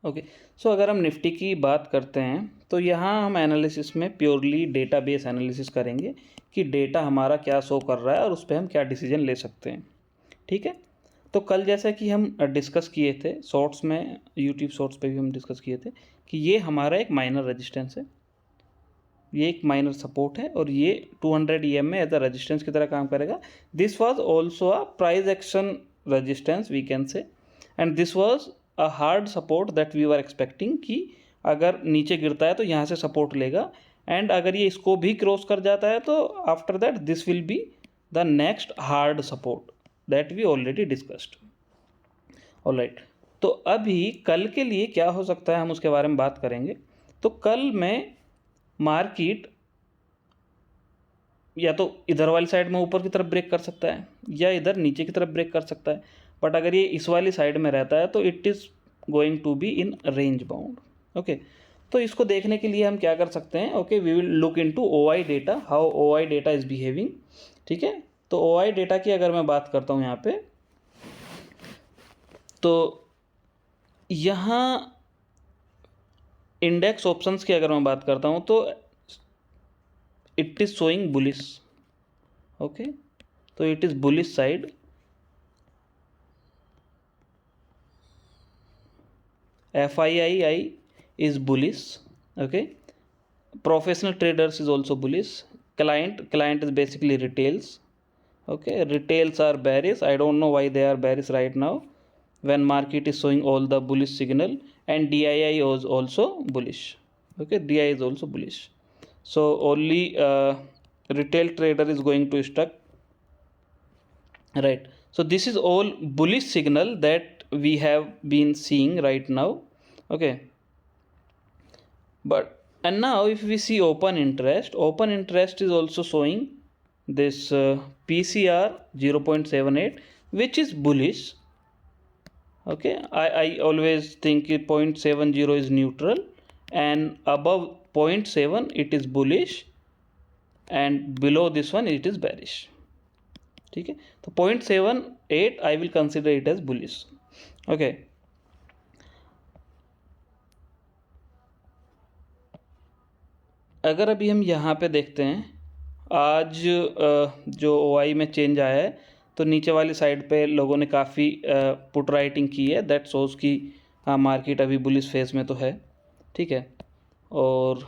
Okay, सो अगर हम Nifty की बात करते हैं तो यहाँ हम एनालिसिस में प्योरली डेटाबेस एनालिसिस करेंगे कि डेटा हमारा क्या शो कर रहा है और उस पर हम क्या डिसीजन ले सकते हैं। ठीक है, तो कल जैसा कि हम डिस्कस किए थे शॉर्ट्स में, यूट्यूब शॉर्ट्स पे भी हम डिस्कस किए थे कि ये हमारा एक माइनर रेजिस्टेंस है, ये एक माइनर सपोर्ट है और ये 200 EM में एज अ रेजिस्टेंस की तरह काम करेगा। This was also a price action resistance we can say, and this was a hard support that we were expecting कि अगर नीचे गिरता है तो यहाँ से सपोर्ट लेगा, एंड अगर ये इसको भी क्रॉस कर जाता है तो after that this will be the next hard support that we already discussed. Alright, तो अभी कल के लिए क्या हो सकता है हम उसके बारे में बात करेंगे। तो कल में मार्केट या तो इधर वाली साइड में ऊपर की तरफ ब्रेक कर सकता है या इधर नीचे की तरफ ब्रेक कर सकता है, बट अगर ये इस वाली साइड में रहता है तो it is going to be in range bound. Okay, तो इसको देखने के लिए हम क्या कर सकते हैं, okay we will look into OI data, how OI data is behaving. ठीक है, तो OI डेटा की अगर मैं बात करता हूँ यहाँ पे, तो यहाँ इंडेक्स ऑप्शंस की अगर मैं बात करता हूँ तो it is showing bullish. Okay, तो it is bullish side, FIII is bullish. Okay, professional traders is also bullish. Client is basically retails. Okay, retails are bearish. I don't know why they are bearish right now when market is showing all the bullish signal, and DII is also bullish. Okay, DI is also bullish, so only retail trader is going to stuck, right? So this is all bullish signal that we have been seeing right now. Okay, but and now if we see open interest is also showing this PCR 0.78, which is bullish. Okay, I always think 0.70 is neutral, and above 0.7 it is bullish, and below this one it is bearish. ठीक है, तो 0.78 I will consider it as bullish. Okay, अगर अभी हम यहाँ पे देखते हैं आज जो OI में चेंज आया है, तो नीचे वाली साइड पे लोगों ने काफ़ी पुट राइटिंग की है, दैट शोज़ कि हाँ मार्केट अभी बुलिश फेज में तो है। ठीक है, और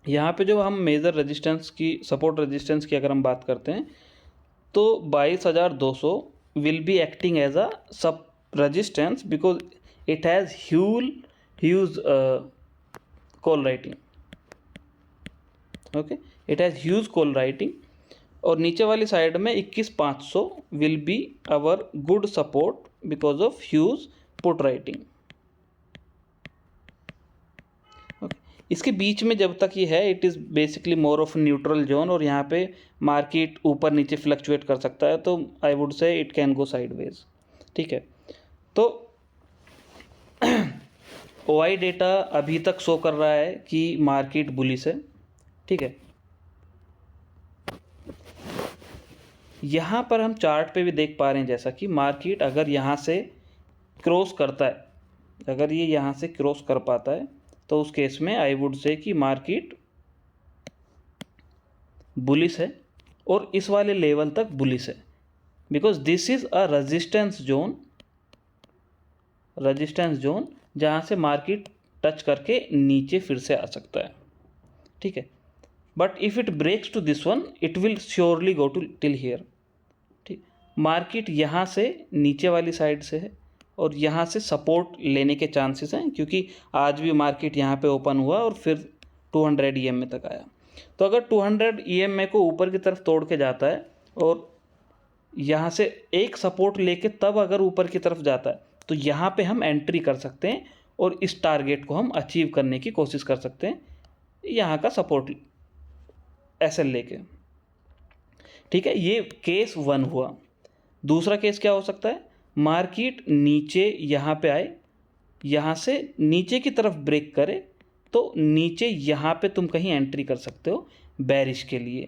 यहाँ पे जो हम मेजर रेजिस्टेंस की, सपोर्ट रेजिस्टेंस की अगर हम बात करते हैं तो 22,200 will be acting as a sub resistance because it has huge call writing. Okay, it has huge call writing, और नीचे वाली साइड में 21,500 will be our good support because of huge put writing. इसके बीच में जब तक ये है it is basically more of neutral zone, और यहाँ पे मार्केट ऊपर नीचे फ्लक्चुएट कर सकता है, तो I would say it can go sideways. ठीक है, तो OI डेटा अभी तक शो कर रहा है कि मार्केट बुलिश है। ठीक है, यहाँ पर हम चार्ट पे भी देख पा रहे हैं जैसा कि मार्केट अगर यहाँ से क्रॉस करता है, अगर ये यहाँ से क्रॉस कर पाता है तो उस केस में आई वुड से कि मार्केट बुलिश है, और इस वाले लेवल तक बुलिश है, because this is a resistance zone जहाँ से मार्केट टच करके नीचे फिर से आ सकता है। ठीक है, but if it breaks to this one it will surely go to till here. ठीक, मार्केट यहाँ से नीचे वाली साइड से है और यहाँ से सपोर्ट लेने के चांसेस हैं, क्योंकि आज भी मार्केट यहाँ पे ओपन हुआ और फिर 200 EMA तक आया। तो अगर 200 EMA को ऊपर की तरफ तोड़ के जाता है और यहाँ से एक सपोर्ट लेके तब अगर ऊपर की तरफ जाता है तो यहाँ पे हम एंट्री कर सकते हैं और इस टारगेट को हम अचीव करने की कोशिश कर सकते हैं, यहाँ का सपोर्ट SL लेके। ठीक है, ये केस 1 हुआ। दूसरा केस क्या हो सकता है, मार्केट नीचे यहाँ पे आए, यहाँ से नीचे की तरफ ब्रेक करे तो नीचे यहाँ पे तुम कहीं एंट्री कर सकते हो बेरिश के लिए,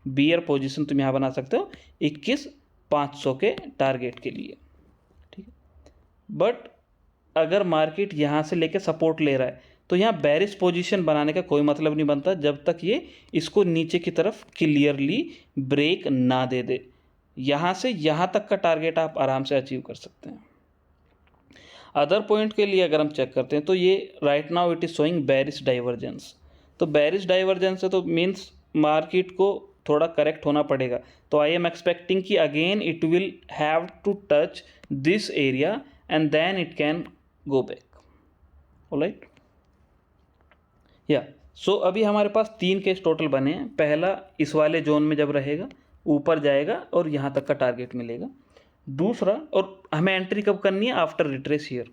बियर पोजीशन तुम यहाँ बना सकते हो 21,500 के टारगेट के लिए। ठीक है, बट अगर मार्केट यहाँ से लेके सपोर्ट ले रहा है तो यहाँ बेरिश पोजीशन बनाने का कोई मतलब नहीं बनता जब तक ये इसको नीचे की तरफ क्लियरली ब्रेक ना दे दे। यहाँ से यहाँ तक का टारगेट आप आराम से अचीव कर सकते हैं। अदर पॉइंट के लिए अगर हम चेक करते हैं तो ये right now it is showing bearish divergence. तो बेरिश डाइवर्जेंस है तो मीन्स मार्केट को थोड़ा करेक्ट होना पड़ेगा। तो आई एम एक्सपेक्टिंग कि again it will have to touch this area and then it can go back. Alright, या सो अभी हमारे पास 3 केस टोटल बने हैं। पहला इस वाले जोन में जब रहेगा ऊपर जाएगा और यहाँ तक का टारगेट मिलेगा। दूसरा, और हमें एंट्री कब करनी है, आफ्टर रिट्रेस हियर।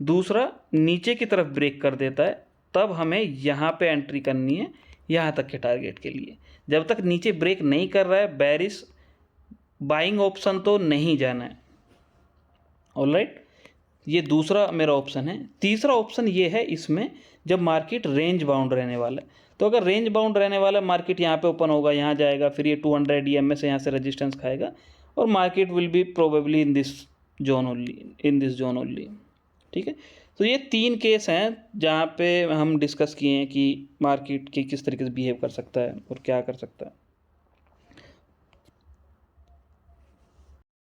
दूसरा, नीचे की तरफ ब्रेक कर देता है तब हमें यहाँ पे एंट्री करनी है यहाँ तक के टारगेट के लिए। जब तक नीचे ब्रेक नहीं कर रहा है बेरिश बाइंग ऑप्शन तो नहीं जाना है। ऑलराइट, ये दूसरा मेरा ऑप्शन है। तीसरा ऑप्शन ये है इसमें जब मार्केट रेंज बाउंड रहने वाला है। तो अगर रेंज बाउंड रहने वाला है, मार्केट यहाँ पे ओपन होगा, यहाँ जाएगा, फिर ये 200 EMA से यहाँ से रेजिस्टेंस खाएगा और market will be probably in this zone only. ठीक है, तो ये 3 केस हैं जहाँ पे हम डिस्कस किए हैं कि मार्केट किस तरीके से बिहेव कर सकता है और क्या कर सकता है।